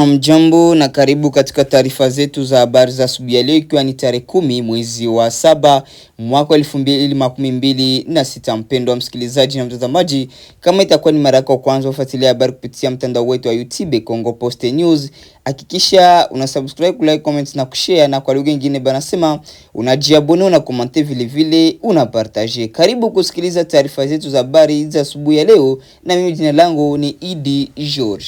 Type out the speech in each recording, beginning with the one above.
Na mjambo na karibu katika taarifa zetu za habari za asubuhi ya leo, ikiwa ni tarehe 10 mwezi wa 7 mwaka 2026. Mpendwa msikilizaji na mtazamaji, kama itakuwa ni mara yako ya kwanza kufuatilia habari kupitia mtandao wetu wa YouTube Congo Post News, hakikisha una subscribe, like, comment na kushare, na kwa lugha nyingine banasema unajiabone na comment vile vile una partage. Karibu kusikiliza taarifa zetu za habari za asubuhi ya leo, na mimi jina langu ni Idi George.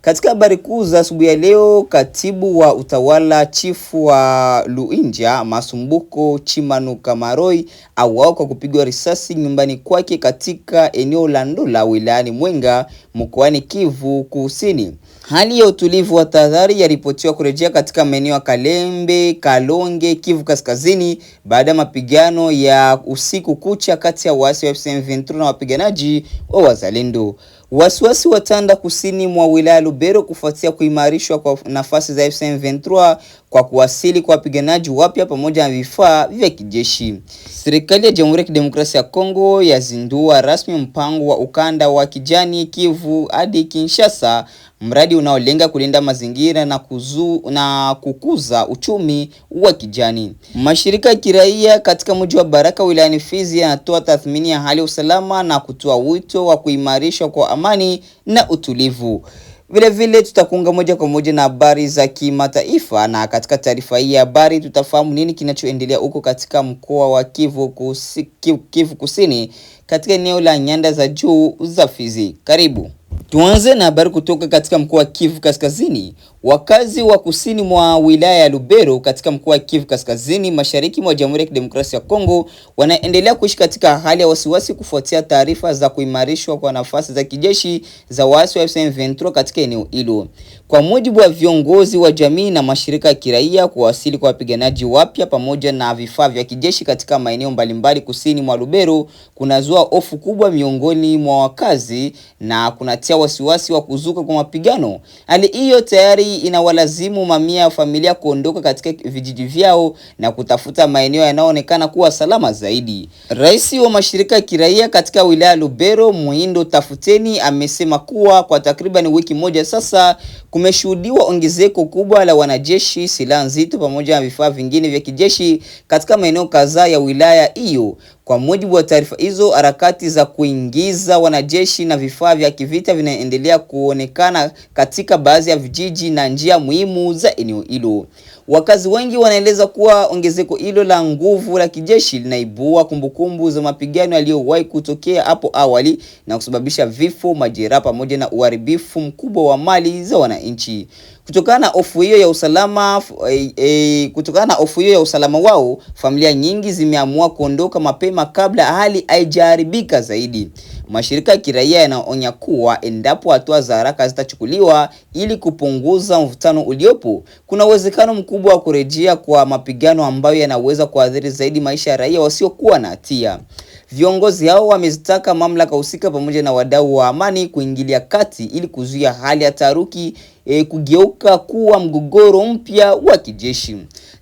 Katika habari kuu za asubuhi ya leo, katibu wa utawala chifu wa Luinja Masumbuko Chimanuka Maroi auawa kwa kupigwa risasi nyumbani kwake katika eneo la Ndola wilayani Mwenga mkoani Kivu Kusini. Hali ya utulivu wa tahadhari yaripotiwa kurejea katika maeneo ya Kalembe, Kalonge, Kivu Kaskazini baada ya mapigano ya usiku kucha kati ya waasi wa M23 na wapiganaji wa Wazalendo. Wasiwasi watanda kusini mwa wilaya Lubero kufuatia kuimarishwa kwa nafasi za M23 kwa kuwasili kwa wapiganaji wapya pamoja na vifaa vya kijeshi. Serikali ya Jamhuri ya Kidemokrasia ya Kongo yazindua rasmi mpango wa ukanda wa kijani Kivu hadi Kinshasa, mradi unaolenga kulinda mazingira na kukuza uchumi wa kijani. Mashirika ya kiraia katika mji wa Baraka wilayani Fizi yanatoa tathmini ya hali ya usalama na kutoa wito wa kuimarishwa kwa amani na utulivu. Vile vile tutakunga moja kwa moja na habari za kimataifa, na katika taarifa hii ya habari tutafahamu nini kinachoendelea huko katika mkoa wa Kivu Kusini katika eneo la nyanda za juu za Fizi. Karibu. Tuanze na habari kutoka katika mkoa wa Kivu Kaskazini. Wakazi wa kusini mwa wilaya ya Lubero katika mkoa wa Kivu Kaskazini mashariki mwa Jamhuri ya Kidemokrasia ya Kongo wanaendelea kuishi katika hali ya wasiwasi kufuatia taarifa za kuimarishwa kwa nafasi za kijeshi za waasi wa M23 katika eneo hilo. Kwa mujibu wa viongozi wa jamii na mashirika ya kiraia, kuwasili kwa wapiganaji wapya pamoja na vifaa vya kijeshi katika maeneo mbalimbali kusini mwa Lubero kunazua hofu kubwa miongoni mwa wakazi na kunatia wasiwasi wa kuzuka kwa mapigano. Hali hiyo tayari inawalazimu mamia ya familia kuondoka katika vijiji vyao na kutafuta maeneo yanayoonekana kuwa salama zaidi. Rais wa mashirika ya kiraia katika wilaya Lubero, Muhindo Tafuteni, amesema kuwa kwa takriban wiki moja sasa kumeshuhudiwa ongezeko kubwa la wanajeshi, silaha nzito pamoja na vifaa vingine vya kijeshi katika maeneo kadhaa ya wilaya hiyo. Kwa mujibu wa taarifa hizo, harakati za kuingiza wanajeshi na vifaa vya kivita vinaendelea kuonekana katika baadhi ya vijiji na njia muhimu za eneo hilo. Wakazi wengi wanaeleza kuwa ongezeko hilo la nguvu la kijeshi linaibua kumbukumbu za mapigano yaliyowahi kutokea hapo awali na kusababisha vifo, majeraha pamoja na uharibifu mkubwa wa mali za wananchi. Kutokana na hofu hiyo ya usalama wao, familia nyingi zimeamua kuondoka mapema kabla hali haijaharibika zaidi. Mashirika ya kiraia yanaonya kuwa endapo hatua za haraka zitachukuliwa ili kupunguza mvutano uliopo, kuna uwezekano mkubwa wa kurejea kwa mapigano ambayo yanaweza kuathiri zaidi maisha ya raia wasiokuwa na hatia. Viongozi hao wamezitaka mamlaka husika pamoja na wadau wa amani kuingilia kati ili kuzuia hali ya taharuki kugeuka kuwa mgogoro mpya wa kijeshi.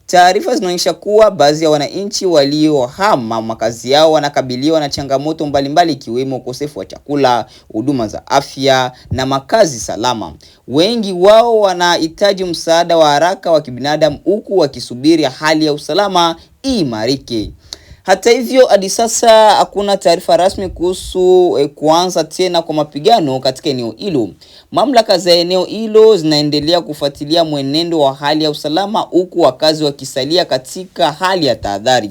Taarifa zinaonyesha kuwa baadhi ya wananchi waliohama makazi yao wanakabiliwa na changamoto mbalimbali ikiwemo ukosefu wa chakula, huduma za afya na makazi salama. Wengi wao wanahitaji msaada wa haraka wa kibinadamu huku wakisubiri hali ya usalama iimarike. Hata hivyo, hadi sasa hakuna taarifa rasmi kuhusu kuanza tena kwa mapigano katika eneo hilo. Mamlaka za eneo hilo zinaendelea kufuatilia mwenendo wa hali ya usalama huku wakazi wakisalia katika hali ya tahadhari.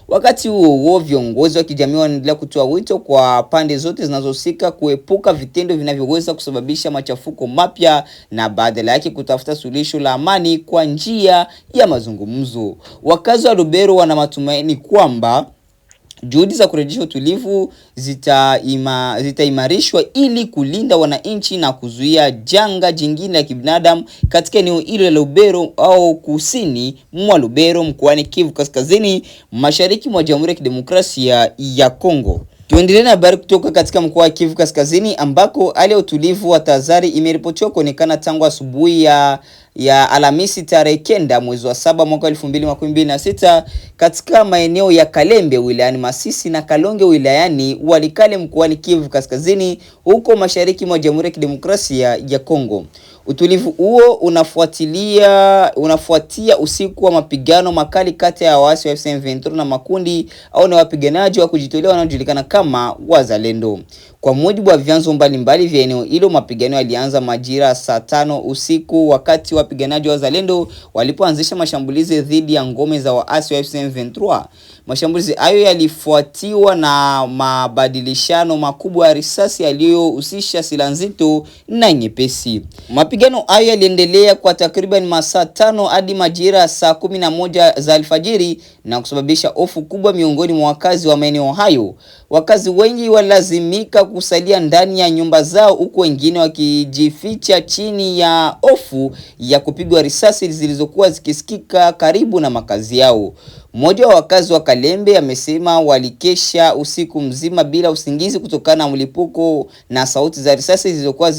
Wakati huo viongozi wa kijamii wanaendelea kutoa wito kwa pande zote zinazohusika kuepuka vitendo vinavyoweza kusababisha machafuko mapya na badala yake kutafuta suluhisho la amani kwa njia ya mazungumzo. Wakazi wa Lubero wana matumaini kwamba juhudi za kurejesha utulivu zitaimarishwa ili kulinda wananchi na kuzuia janga jingine la kibinadamu katika eneo hilo la Lubero au kusini mwa Lubero mkoani Kivu Kaskazini mashariki mwa Jamhuri ya Kidemokrasia ya Kongo. Tuendelee na habari kutoka katika mkoa wa Kivu Kaskazini ambako hali ya utulivu wa tahadhari imeripotiwa kuonekana tangu asubuhi ya Alhamisi tarehe 9 mwezi wa 7 mwaka 2026 katika maeneo ya Kalembe wilayani Masisi na Kalonge wilayani Walikale mkoani Kivu Kaskazini huko mashariki mwa Jamhuri ya Kidemokrasia ya Kongo. Utulivu huo unafuatia usiku wa mapigano makali kati ya waasi wa M23 na makundi au na wapiganaji wa kujitolea wanaojulikana kama Wazalendo. Kwa mujibu wa vyanzo mbalimbali vya eneo hilo, mapigano yalianza majira saa 5 usiku wakati wapiganaji wa Wazalendo walipoanzisha mashambulizi dhidi ya ngome za waasi wa M23. Mashambulizi hayo yalifuatiwa na mabadilishano makubwa ya risasi yaliyohusisha silaha nzito na nyepesi. Mapigano hayo yaliendelea kwa takriban masaa 5 hadi majira saa 11 za alfajiri na kusababisha hofu kubwa miongoni mwa wakazi wa maeneo hayo. Wakazi wengi walazimika kusalia ndani ya nyumba zao, huku wengine wakijificha chini ya hofu ya kupigwa risasi zilizokuwa zikisikika karibu na makazi yao. Mmoja wa wakazi wa Kalembe amesema walikesha usiku mzima bila usingizi kutokana na mlipuko na sauti za risasi zilizokuwa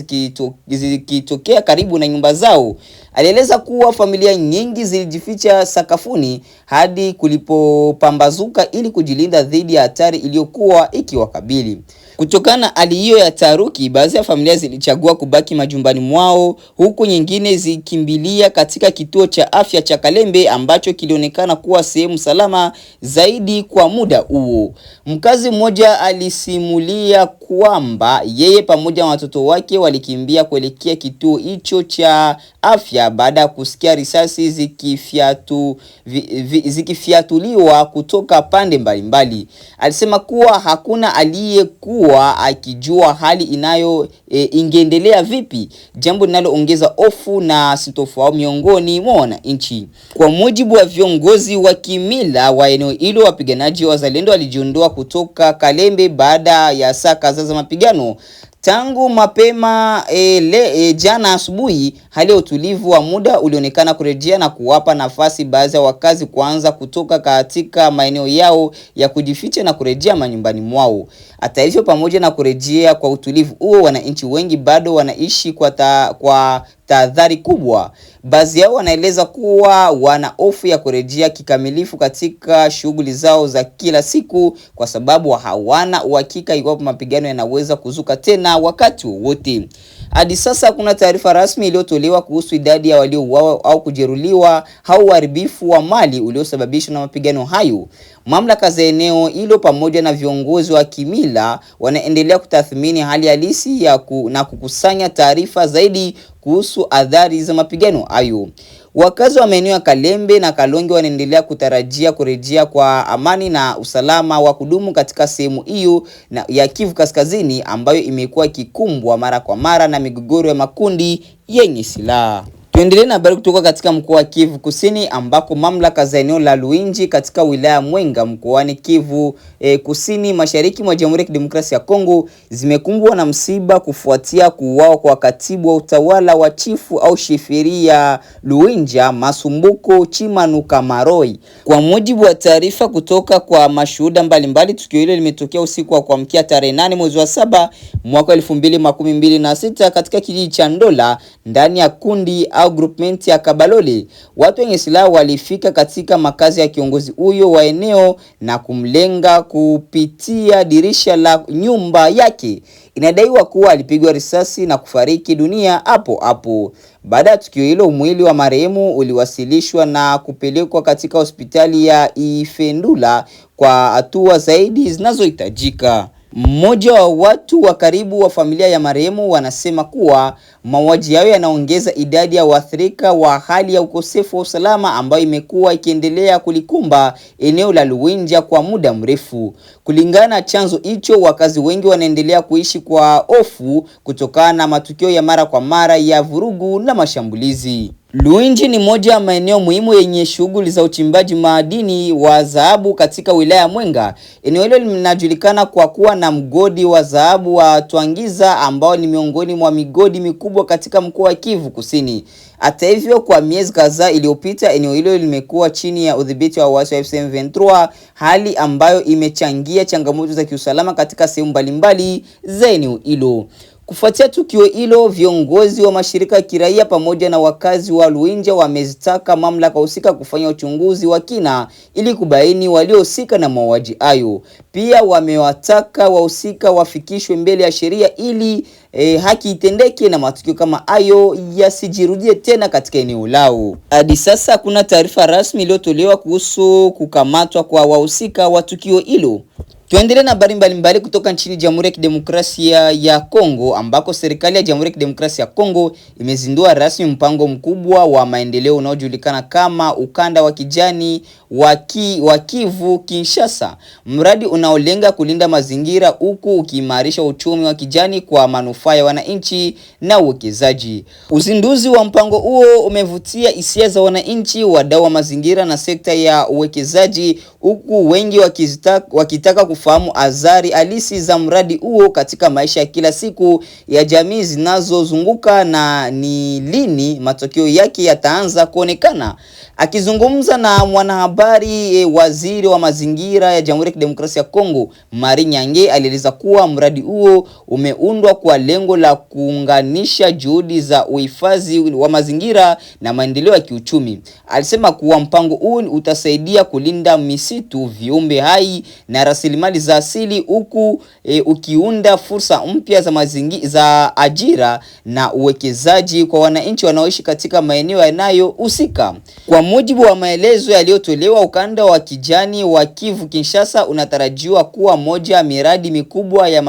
zikitokea karibu na nyumba zao. Alieleza kuwa familia nyingi zilijificha sakafuni hadi kulipopambazuka ili kujilinda dhidi ya hatari iliyokuwa ikiwakabili. Kutokana na hali hiyo ya taharuki, baadhi ya familia zilichagua kubaki majumbani mwao, huku nyingine zikimbilia katika kituo cha afya cha Kalembe ambacho kilionekana kuwa sehemu salama zaidi kwa muda huo. Mkazi mmoja alisimulia kwamba yeye pamoja na watoto wake walikimbia kuelekea kituo hicho cha afya baada ya kusikia risasi zikifiatuliwa kutoka pande mbalimbali. Alisema kuwa hakuna aliyekuwa akijua hali ingeendelea vipi, jambo linaloongeza hofu na sintofahamu miongoni mwa wananchi. Kwa mujibu wa viongozi wa kimila wa eneo hilo, wapiganaji wa Wazalendo walijiondoa kutoka Kalembe baada ya saa kadhaa za mapigano. Tangu mapema jana asubuhi, hali ya utulivu wa muda ulionekana kurejea na kuwapa nafasi baadhi ya wakazi kuanza kutoka katika maeneo yao ya kujificha na kurejea manyumbani mwao. Hata hivyo, pamoja na kurejea kwa utulivu huo, wananchi wengi bado wanaishi kwa tahadhari kubwa. Baadhi yao wanaeleza kuwa wana hofu ya kurejea kikamilifu katika shughuli zao za kila siku kwa sababu hawana uhakika iwapo mapigano yanaweza kuzuka tena wakati wowote. Hadi sasa hakuna taarifa rasmi iliyotolewa kuhusu idadi ya waliouawa au kujeruhiwa au uharibifu wa mali uliosababishwa na mapigano hayo. Mamlaka za eneo hilo pamoja na viongozi wa kimila wanaendelea kutathmini hali halisi na kukusanya taarifa zaidi kuhusu athari za mapigano hayo. Wakazi wa maeneo ya Kalembe na Kalonge wanaendelea kutarajia kurejea kwa amani na usalama wa kudumu katika sehemu hiyo ya Kivu Kaskazini ambayo imekuwa ikikumbwa mara kwa mara na migogoro ya makundi yenye silaha. Tuendelee na habari kutoka katika mkoa wa Kivu Kusini ambako mamlaka za eneo la Luinji katika wilaya Mwenga mkoani Kivu Kusini mashariki mwa Jamhuri ya Kidemokrasia ya Kongo zimekumbwa na msiba kufuatia kuuawa kwa katibu wa utawala wa chifu au sheferia Luinja Masumbuko Chimanuka Maroi. Kwa mujibu wa taarifa kutoka kwa mashuhuda mbalimbali, tukio hilo limetokea usiku wa kuamkia tarehe 8 mwezi wa 7 mwaka 2026 katika kijiji cha Ndola ndani ya kundi au groupment ya Kabalole. Watu wenye silaha walifika katika makazi ya kiongozi huyo wa eneo na kumlenga kupitia dirisha la nyumba yake. Inadaiwa kuwa alipigwa risasi na kufariki dunia hapo hapo. Baada ya tukio hilo, mwili wa marehemu uliwasilishwa na kupelekwa katika hospitali ya Ifendula kwa hatua zaidi zinazohitajika. Mmoja wa watu wa karibu wa familia ya marehemu wanasema kuwa mauaji yao yanaongeza idadi ya waathirika wa hali ya ukosefu wa usalama ambayo imekuwa ikiendelea kulikumba eneo la Luinja kwa muda mrefu. Kulingana na chanzo hicho, wakazi wengi wanaendelea kuishi kwa hofu kutokana na matukio ya mara kwa mara ya vurugu na mashambulizi. Luinji ni moja ya maeneo muhimu yenye shughuli za uchimbaji madini wa dhahabu katika wilaya ya Mwenga. Eneo hilo linajulikana kwa kuwa na mgodi wa dhahabu wa Twangiza ambao ni miongoni mwa migodi mikubwa katika mkoa wa Kivu Kusini. Hata hivyo, kwa miezi kadhaa iliyopita eneo hilo limekuwa chini ya udhibiti wa waasi wa M23, hali ambayo imechangia changamoto za kiusalama katika sehemu mbalimbali za eneo hilo. Kufuatia tukio hilo, viongozi wa mashirika ya kiraia pamoja na wakazi wa Luinja wamezitaka mamlaka husika kufanya uchunguzi wa kina ili kubaini waliohusika na mauaji hayo. Pia wamewataka wahusika wafikishwe mbele ya sheria ili haki itendeke na matukio kama hayo yasijirudie tena katika eneo lao. Hadi sasa kuna taarifa rasmi iliyotolewa kuhusu kukamatwa kwa wahusika wa tukio hilo. Tuendelee na habari mbalimbali kutoka nchini Jamhuri ya Kidemokrasia ya Kongo, ambako serikali ya Jamhuri ya Kidemokrasia ya Kongo imezindua rasmi mpango mkubwa wa maendeleo unaojulikana kama ukanda wa kijani wa Kivu Kinshasa. Mradi unaolenga kulinda mazingira huku ukiimarisha uchumi wa kijani kwa manufaa ya wananchi na uwekezaji. Uzinduzi wa mpango huo umevutia hisia za wananchi, wadau wa mazingira na sekta ya uwekezaji, huku wengi wakitaka kufahamu athari halisi za mradi huo katika maisha ya kila siku ya jamii zinazozunguka na ni lini matokeo yake yataanza kuonekana. Akizungumza na mwanahabari, waziri wa mazingira ya Jamhuri ya Kidemokrasia ya Kongo Marie Nyange alieleza kuwa mradi huo umeundwa kwa lengo la kuunganisha juhudi za uhifadhi wa mazingira na maendeleo ya kiuchumi. Alisema kuwa mpango huu utasaidia kulinda misitu, viumbe hai na rasilimali za asili, huku ukiunda fursa mpya za ajira na uwekezaji kwa wananchi wanaoishi katika maeneo yanayohusika. Kwa mujibu wa maelezo yaliyotolewa, ukanda wa kijani wa Kivu Kinshasa unatarajiwa kuwa moja ya miradi mikubwa ya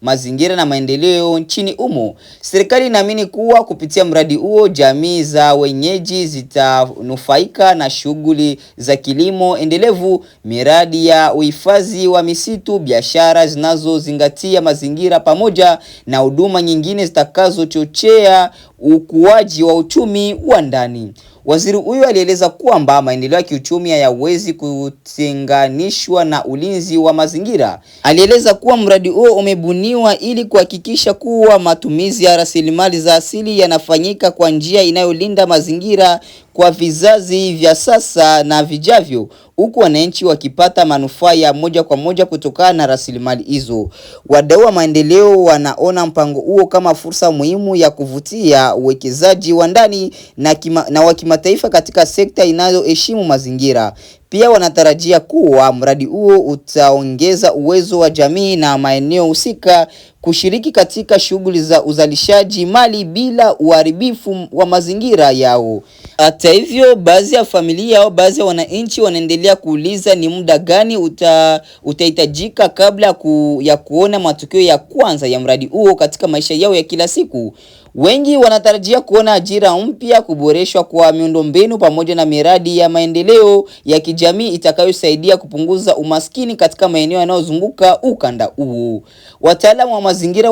mazingira na maendeleo nchini humo. Serikali inaamini kuwa kupitia mradi huo jamii za wenyeji zitanufaika na shughuli za kilimo endelevu, miradi ya uhifadhi wa misitu, biashara zinazozingatia mazingira pamoja na huduma nyingine zitakazochochea ukuaji wa uchumi wa ndani. Waziri huyo alieleza kwamba maendeleo ya kiuchumi hayawezi kutenganishwa na ulinzi wa mazingira. Alieleza kuwa mradi huo umebuniwa ili kuhakikisha kuwa matumizi ya rasilimali za asili yanafanyika kwa njia inayolinda mazingira kwa vizazi vya sasa na vijavyo, huku wananchi wakipata manufaa ya moja kwa moja kutokana na rasilimali hizo. Wadau wa maendeleo wanaona mpango huo kama fursa muhimu ya kuvutia uwekezaji wa ndani na wa kimataifa katika sekta inayoheshimu mazingira. Pia wanatarajia kuwa mradi huo utaongeza uwezo wa jamii na maeneo husika kushiriki katika shughuli za uzalishaji mali bila uharibifu wa mazingira yao. Hata hivyo, baadhi ya familia au baadhi ya wananchi wanaendelea kuuliza ni muda gani utahitajika kabla ya kuona matokeo ya kwanza ya mradi huo katika maisha yao ya kila siku. Wengi wanatarajia kuona ajira mpya, kuboreshwa kwa miundombinu pamoja na miradi ya maendeleo ya kijamii itakayosaidia kupunguza umaskini katika maeneo yanayozunguka ukanda huo. Wataalamu wa mazingira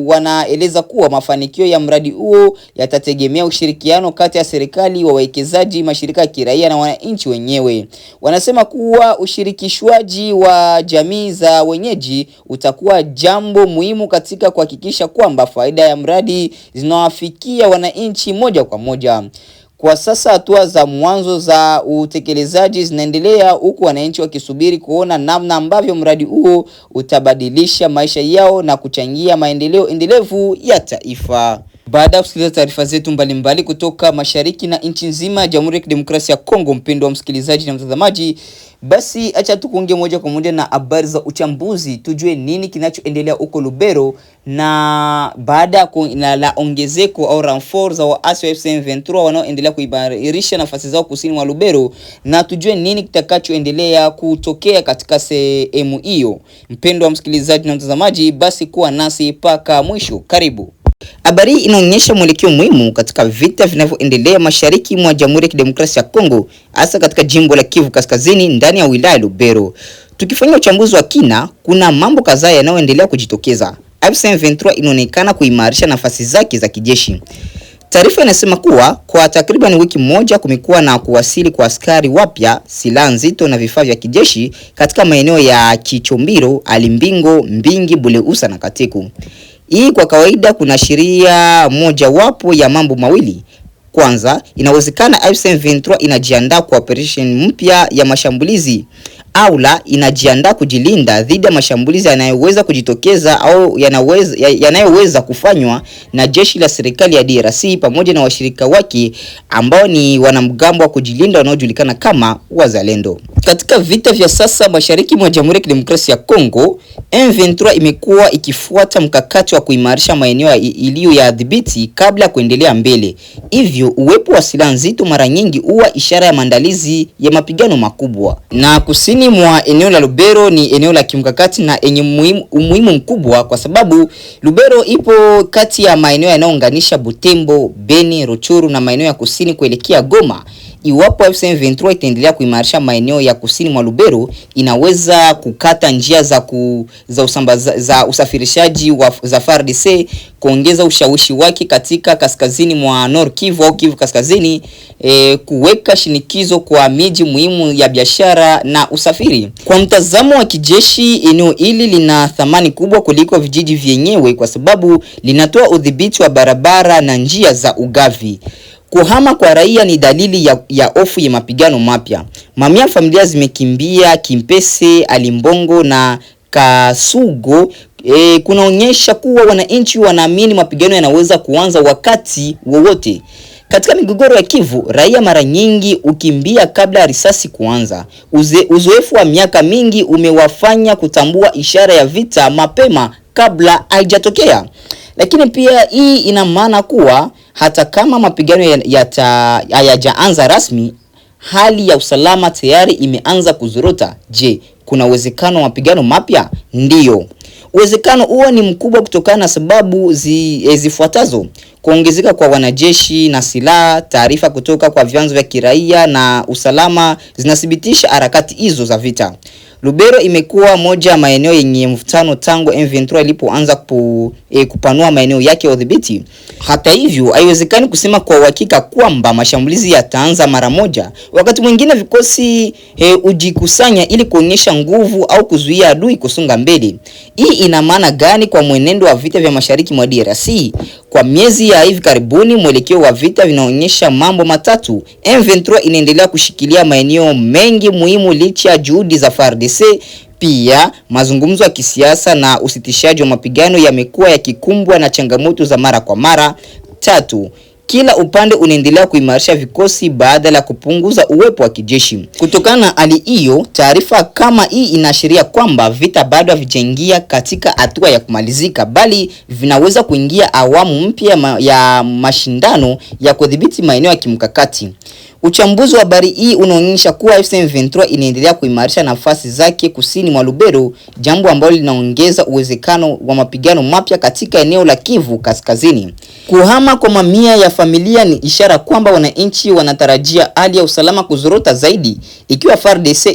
wanaeleza kuwa mafanikio ya mradi huo yatategemea ushirikiano kati ya serikali, wawekezaji, mashirika ya kiraia na wananchi wenyewe. Wanasema kuwa ushirikishwaji wa jamii za wenyeji utakuwa jambo muhimu katika kuhakikisha kwamba faida ya mradi zinawafikia wananchi moja kwa moja. Kwa sasa hatua za mwanzo za utekelezaji zinaendelea, huku wananchi wakisubiri kuona namna ambavyo mradi huo utabadilisha maisha yao na kuchangia maendeleo endelevu ya taifa. Baada ya kusikiliza taarifa zetu mbalimbali kutoka mashariki na nchi nzima ya Jamhuri ya Kidemokrasia ya Kongo, mpendo wa msikilizaji na mtazamaji, basi acha tukuongee moja kwa moja na habari za uchambuzi, tujue nini kinachoendelea huko Lubero na baada ya ongezeko au renfort za waasi wa M23 wanaoendelea kuimarisha nafasi zao kusini mwa Lubero, na tujue nini kitakachoendelea kutokea katika sehemu hiyo. Mpendo wa msikilizaji na mtazamaji, basi kuwa nasi mpaka mwisho. Karibu. Habari inaonyesha mwelekeo muhimu katika vita vinavyoendelea mashariki mwa Jamhuri ya Kidemokrasia ya Kongo, hasa katika jimbo la Kivu Kaskazini ndani ya wilaya Lubero. Tukifanya uchambuzi wa kina, kuna mambo kadhaa yanayoendelea kujitokeza. M23 inaonekana kuimarisha nafasi zake za kijeshi. Taarifa inasema kuwa kwa takriban wiki moja kumekuwa na kuwasili kwa askari wapya, silaha nzito na vifaa vya kijeshi katika maeneo ya Kichombiro, Alimbingo, Mbingi, Buleusa na Kateku. Hii kwa kawaida kuna sheria moja wapo ya mambo mawili. Kwanza, inawezekana M23 inajiandaa kwa operation mpya ya mashambulizi au la inajiandaa kujilinda dhidi ya mashambulizi yanayoweza kujitokeza au yanayoweza kufanywa na jeshi la serikali ya DRC pamoja na washirika wake ambao ni wanamgambo wa kujilinda wanaojulikana kama wazalendo. Katika vita vya sasa mashariki mwa Jamhuri ya Kidemokrasia ya Kongo, M23 imekuwa ikifuata mkakati wa kuimarisha maeneo iliyo ya dhibiti kabla ya kuendelea mbele. Hivyo uwepo wa silaha nzito mara nyingi huwa ishara ya maandalizi ya mapigano makubwa. Na kusini mwa eneo la Lubero ni eneo la kimkakati na yenye umuhimu mkubwa kwa sababu Lubero ipo kati ya maeneo yanayounganisha Butembo, Beni, Ruchuru na maeneo ya kusini kuelekea Goma. Iwapo M23 itaendelea kuimarisha maeneo ya kusini mwa Lubero, inaweza kukata njia za usafirishaji za FARDC, kuongeza ushawishi wake katika kaskazini mwa Nord Kivu au Kivu Kaskazini, kuweka shinikizo kwa miji muhimu ya biashara na usafiri. Kwa mtazamo wa kijeshi, eneo hili lina thamani kubwa kuliko vijiji vyenyewe kwa sababu linatoa udhibiti wa barabara na njia za ugavi. Kuhama kwa raia ni dalili ya hofu ya mapigano mapya. Mamia familia zimekimbia Kimpese, Alimbongo na Kasugo. Kunaonyesha kuwa wananchi wanaamini mapigano yanaweza kuanza wakati wowote. Katika migogoro ya Kivu, raia mara nyingi ukimbia kabla risasi kuanza. Uzoefu wa miaka mingi umewafanya kutambua ishara ya vita mapema kabla haijatokea. Lakini pia hii ina maana kuwa hata kama mapigano hayajaanza rasmi, hali ya usalama tayari imeanza kuzorota. Je, kuna uwezekano wa mapigano mapya? Ndiyo. Uwezekano huo ni mkubwa kutokana na sababu zifuatazo: kuongezeka kwa wanajeshi na silaha. Taarifa kutoka kwa vyanzo vya kiraia na usalama zinathibitisha harakati hizo za vita. Lubero imekuwa moja ya maeneo yenye mvutano tangu M23 ilipoanza kupanua maeneo yake ya udhibiti. Hata hivyo, haiwezekani kusema kwa uhakika kwamba mashambulizi yataanza mara moja. Wakati mwingine vikosi hujikusanya ili kuonyesha nguvu au kuzuia adui kusonga mbele. Hii ina maana gani kwa mwenendo wa vita vya mashariki mwa DRC? Kwa miezi ya hivi karibuni, mwelekeo wa vita vinaonyesha mambo matatu. M23 inaendelea kushikilia maeneo mengi muhimu licha ya juhudi za FARDC. Pia, mazungumzo ya kisiasa na usitishaji wa mapigano yamekuwa yakikumbwa na changamoto za mara kwa mara. Tatu, kila upande unaendelea kuimarisha vikosi badala ya kupunguza uwepo wa kijeshi. Kutokana na hali hiyo, taarifa kama hii inaashiria kwamba vita bado havijaingia katika hatua ya kumalizika, bali vinaweza kuingia awamu mpya ya mashindano ya kudhibiti maeneo ya kimkakati. Uchambuzi wa habari hii unaonyesha kuwa M23 inaendelea kuimarisha nafasi zake kusini mwa Lubero, jambo ambalo linaongeza uwezekano wa mapigano mapya katika eneo la Kivu Kaskazini. Kuhama kwa mamia ya familia ni ishara kwamba wananchi wanatarajia hali ya usalama kuzorota zaidi. Ikiwa FARDC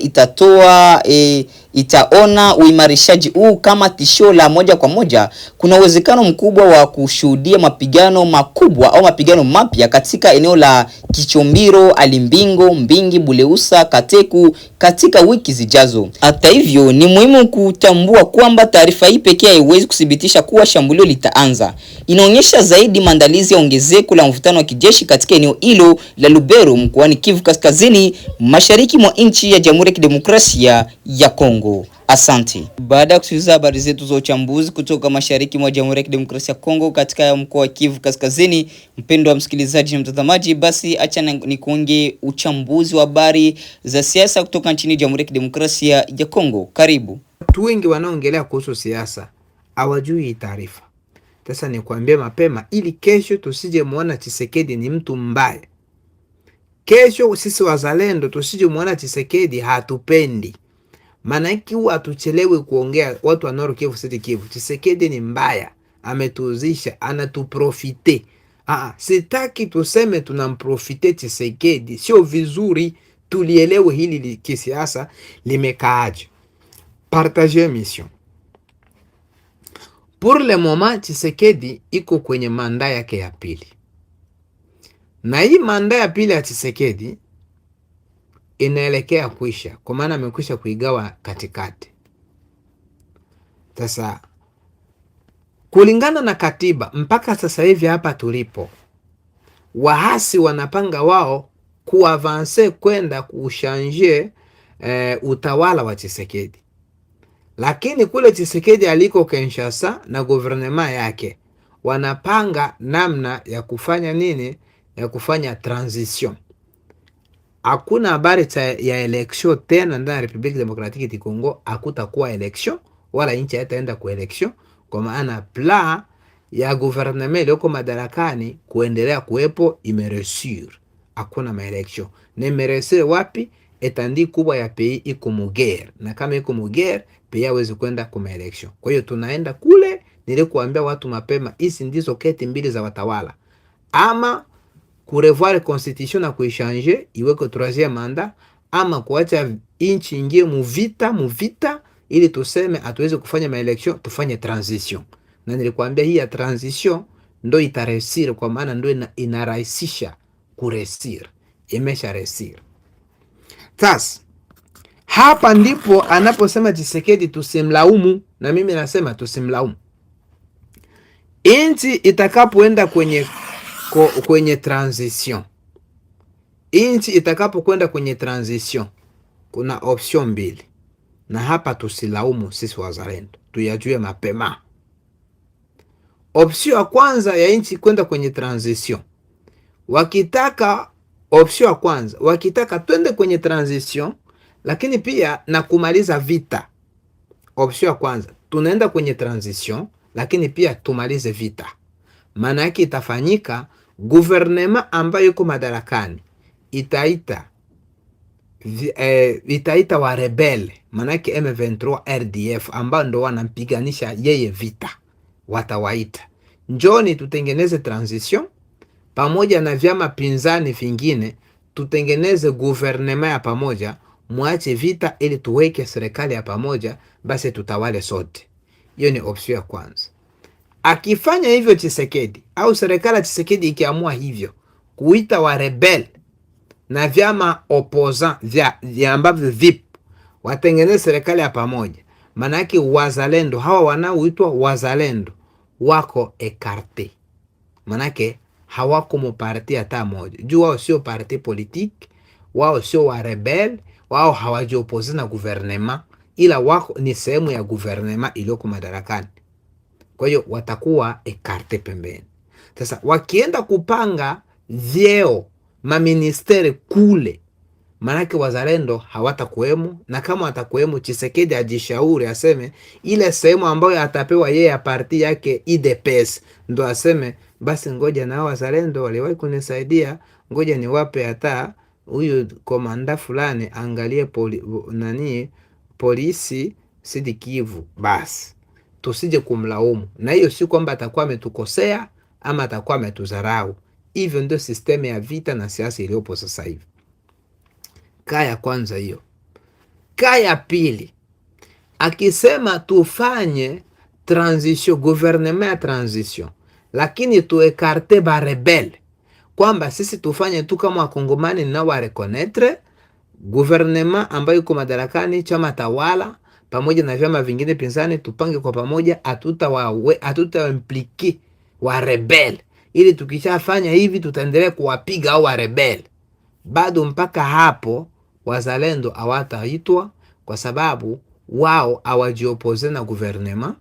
itaona uimarishaji huu kama tishio la moja kwa moja, kuna uwezekano mkubwa wa kushuhudia mapigano makubwa au mapigano mapya katika eneo la Kichombiro, Alimbingo, Mbingi, Buleusa, Kateku katika wiki zijazo. Hata hivyo, ni muhimu kutambua kwamba taarifa hii pekee haiwezi kudhibitisha kuwa shambulio litaanza. Inaonyesha zaidi maandalizi ya ongezeko la mvutano wa kijeshi katika eneo hilo la Lubero mkoani Kivu Kaskazini, mashariki mwa nchi ya Jamhuri ya Kidemokrasia ya Kongo. Asante. Baada ya kusikiliza habari zetu za uchambuzi kutoka mashariki mwa Jamhuri ya Kidemokrasia ya Kongo katika mkoa wa Kivu Kaskazini, mpendwa wa msikilizaji na mtazamaji, basi acha nikuonge uchambuzi wa habari za siasa kutoka nchini Jamhuri ya Kidemokrasia ya Kongo. Karibu. Watu wengi wanaongelea kuhusu siasa hawajui taarifa. Sasa nikwambie mapema ili kesho tusije muona Tshisekedi ni mtu mbaya. Kesho sisi wazalendo tusije muona Tshisekedi hatupendi. Maana ikiwa tuchelewe kuongea watu wa Nord Kivu, Sud Kivu, Tshisekedi ni mbaya, ametuzisha, anatuprofite. Sitaki tuseme tunamprofite Tshisekedi, sio vizuri. Tulielewe hili kisiasa limekaaje. Partager mission. Pour le moment Tshisekedi iko kwenye manda yake ya pili. Na hii manda ya pili ya Tshisekedi inaelekea kuisha, kwa maana amekwisha kuigawa katikati. Sasa kulingana na katiba mpaka sasa hivi hapa tulipo, wahasi wanapanga wao kuavanse kwenda kushanjie utawala wa Tshisekedi. Lakini kule Tshisekedi aliko Kinshasa na gouvernement yake wanapanga namna ya kufanya nini, ya kufanya transition. Hakuna habari ya election tena ndani ya Republique Democratique du Congo. Hakutakuwa election wala nchi haitaenda ku election, kwa maana plan ya gouvernement iliyoko madarakani kuendelea kuwepo imeresure. Hakuna maelection. Na imeresure wapi? Etandi kubwa ya pays iko mugere, na kama iko mugere pays hawezi kwenda kwa election. Kwa hiyo tunaenda kule, nilikuambia watu mapema, hizi ndizo keti mbili za watawala: ama kurevoir constitution na kuichange iweko 3e mandat, ama kuacha inchi ingie muvita ili tuseme hatuwezi kufanya maelection, tufanye transition. Na nilikwambia hii ya transition ndo itaresire, kwa maana ndo inarahisisha kuresire, imesha resire. Sasa hapa ndipo anaposema Tshisekedi tusimlaumu, na mimi nasema tusimlaumu. Inchi itakapoenda kwenye transition, inchi itakapokwenda kwenye transition, kuna option mbili, na hapa tusilaumu sisi wazalendo, tuyajue mapema. Option ya kwanza ya inchi kwenda kwenye transition, wakitaka option ya kwanza, wakitaka twende kwenye transition lakini pia na kumaliza vita. Option ya kwanza, tunaenda kwenye transition lakini pia tumalize vita. Maana yake itafanyika gouvernement ambayo yuko madarakani itaita wa rebel, maana yake M23 RDF ambao ndo wanampiganisha yeye vita. Watawaita, njoni tutengeneze transition pamoja na vyama pinzani vingine, tutengeneze gouvernement ya pamoja, muache vita ili tuweke serikali ya pamoja, basi tutawale sote. Hiyo ni option ya kwanza. Akifanya hivyo Tshisekedi au serikali ya Tshisekedi ikiamua hivyo kuita wa rebel na vyama opposant vya ambavyo vipo watengeneze serikali ya pamoja, maana yake wazalendo hawa wanaoitwa wazalendo wako ekarte, maana yake hawako muparti hata moja. Juu wao sio parti politique, wao sio wa rebel, wao hawajiopoze na gouvernement, ila wako ni sehemu ya gouvernement iliyoko madarakani. Kwa hiyo watakuwa ekarte pembeni. Sasa wakienda kupanga vyeo maministeri kule, manake wazalendo hawatakuwemo, na kama watakuwemo Tshisekedi ajishauri aseme ile sehemu ambayo atapewa yeye ya parti yake IDPS, ndo aseme basi ngoja na wazalendo waliwahi kunisaidia, ngoja niwape hata huyu komanda fulani angalie polisi Sud Kivu. Basi tusije kumlaumu, na hiyo si kwamba atakuwa ametukosea ama atakuwa ametudharau. Hivyo ndio sisteme ya vita na siasa iliyopo sasa hivi. Kaya kwanza hiyo. Kaya pili, akisema tufanye transition, gouvernement ya transition, lakini tuekarte ba rebel, kwamba sisi tufanye tu kama wakongomani na wa reconnaître gouvernement ambayo iko madarakani, chama tawala pamoja na vyama vingine pinzani, tupange kwa pamoja, hatuta implike wa rebel, ili tukishafanya hivi tutaendelea kuwapiga au wa rebel. Bado mpaka hapo wazalendo hawataitwa, kwa sababu wao hawajiopoze na gouvernement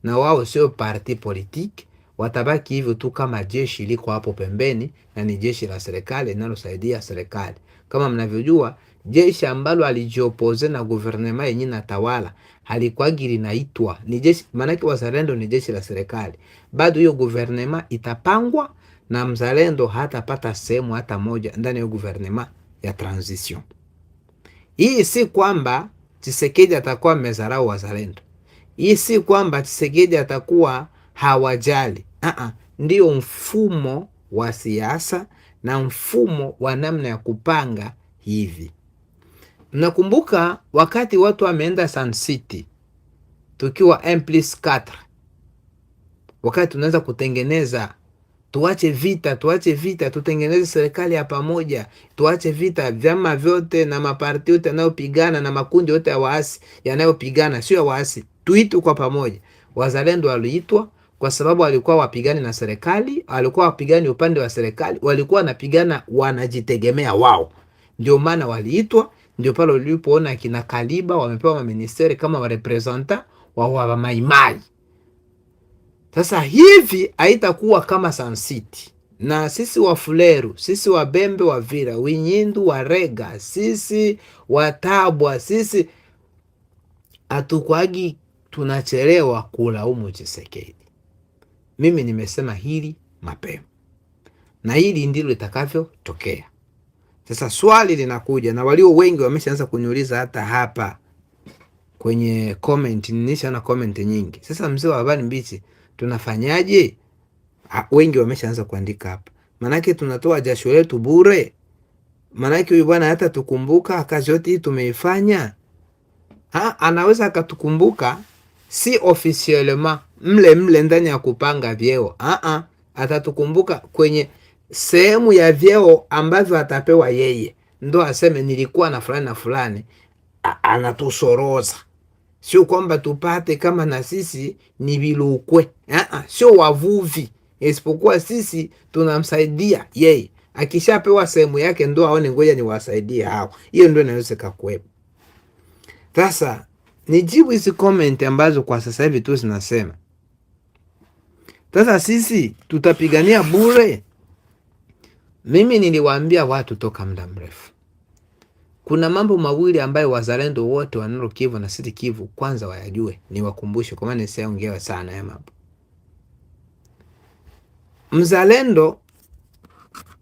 na wao sio parti politique. Watabaki hivyo tu kama jeshi liko hapo pembeni, na ni jeshi la serikali linalosaidia serikali. Kama mnavyojua, jeshi ambalo alijiopoze na gouvernement yenyewe na tawala halikuagi linaitwa ni jeshi, maana wazalendo ni jeshi la serikali. Bado hiyo gouvernement itapangwa na mzalendo hatapata sehemu hata moja ndani ya gouvernement ya transition. Hii si kwamba Tshisekedi atakuwa amezarau wazalendo. Hii si kwamba Tshisekedi atakuwa hawajali. Ndio mfumo wa siasa na mfumo wa namna ya kupanga hivi. Nakumbuka wakati watu wameenda Sun City tukiwa M+4, wakati tunaanza kutengeneza tuache vita, tutengeneze serikali ya pamoja, tuache vita, vyama vyote na maparti yote yanayopigana na makundi yote ya waasi yanayopigana, sio ya waasi, tuitu kwa pamoja. Wazalendo waliitwa kwa sababu walikuwa wapigani na serikali, walikuwa wapigani upande wa serikali, walikuwa wanapigana wanajitegemea wao. Ndio maana waliitwa. Ndio pale ulipoona kina Kaliba wamepewa ministeri kama warepresenta wa Maimai. Sasa hivi haitakuwa kama Sun City. Na sisi wa Fuleru, sisi wa Bembe, wa Vira, Winyindu, wa Rega, sisi wa Tabwa, sisi hatukwagi tunachelewa kulaumu Tshisekedi. Mimi nimesema hili mapema, na hili ndilo litakavyotokea. Sasa swali linakuja, na walio wengi wameshaanza kuniuliza hata hapa kwenye comment, nishaona comment nyingi. Sasa mzee wa habari mbichi, tunafanyaje? Wengi wameshaanza kuandika hapa. Manake tunatoa jasho letu bure? Manake huyu bwana hata tukumbuka kazi yote hii tumeifanya? Anaweza akatukumbuka si officiellement mle ndani ya kupanga vyeo. Atatukumbuka kwenye sehemu ya vyeo ambavyo atapewa yeye, ndo aseme nilikuwa na fulani na fulani. Anatusoroza. Sio kwamba tupate kama na sisi ni vilukwe. Sio wavuvi. Isipokuwa sisi tunamsaidia yeye. Akishapewa sehemu yake ndo aone ngoja niwasaidie hao. Hiyo ndo inaweza kuwepo. Sasa nijibu hizi comment ambazo kwa sasa hivi tu zinasema, sasa sisi tutapigania bure? Mimi niliwaambia watu toka muda mrefu, kuna mambo mawili ambayo wazalendo wote wa Nord Kivu na Sud Kivu kwanza wayajue, niwakumbushe kwa maana nisiongea sana ya mambo.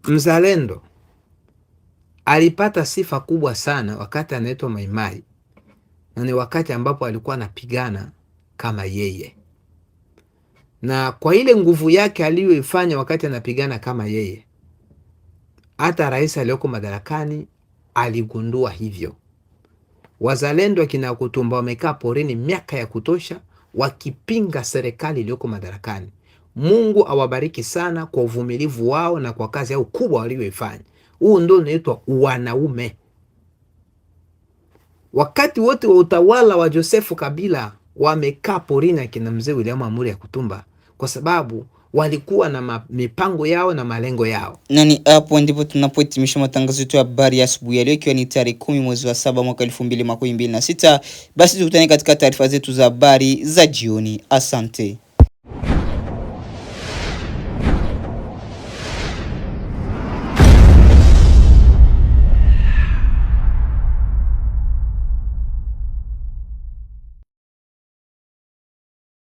Mzalendo alipata sifa kubwa sana wakati anaitwa Maimai, na ni wakati ambapo alikuwa anapigana kama yeye, na kwa ile nguvu yake aliyoifanya wakati anapigana kama yeye, hata rais aliyoko madarakani aligundua hivyo. Wazalendo akina Kutumba wamekaa porini miaka ya kutosha wakipinga serikali iliyoko madarakani. Mungu awabariki sana kwa uvumilivu wao na kwa kazi yao kubwa walioifanya. Huu ndio unaitwa wanaume. Wakati wote wa utawala wa Josefu Kabila wamekaa porini akina mzee William Amuri ya Kutumba, kwa sababu walikuwa na mipango yao na malengo yao. Nani hapo ndipo tunapohitimisha matangazo yetu ya habari ya asubuhi ya leo, ikiwa ni tarehe 10 mwezi wa 7 mwaka 2026. Basi tukutane katika taarifa zetu za habari za jioni. Asante.